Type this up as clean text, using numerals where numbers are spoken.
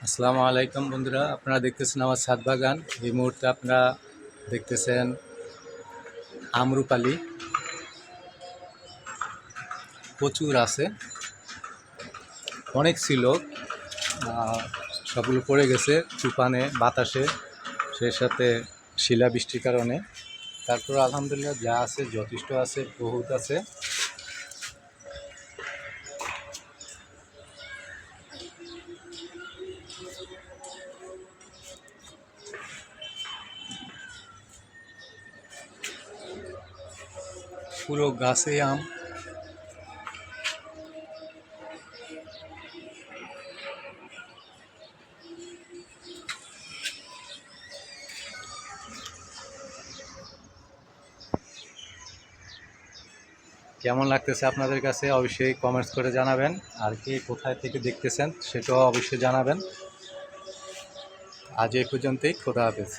আসসালামু আলাইকুম বন্ধুরা, আপনারা দেখতেছেন আমার ছাদ বাগান। এই মুহূর্তে আপনারা দেখতেছেন আমরুপালি প্রচুর আছে, অনেক ছিল। সবগুলো পড়ে গেছে তুফানে, বাতাসে, সেই সাথে শিলাবৃষ্টির কারণে। তারপর আলহামদুলিল্লাহ যা আছে যথেষ্ট আছে, বহুত আছে। পুরো গাছে আম। কেমন লাগতেছে আপনাদের কাছে অবশ্যই কমেন্টস করে জানাবেন, আর কে কোথায় থেকে দেখতেছেন সেটাও অবশ্যই জানাবেন। আজ এই পর্যন্তই, খোদা হাফেজ।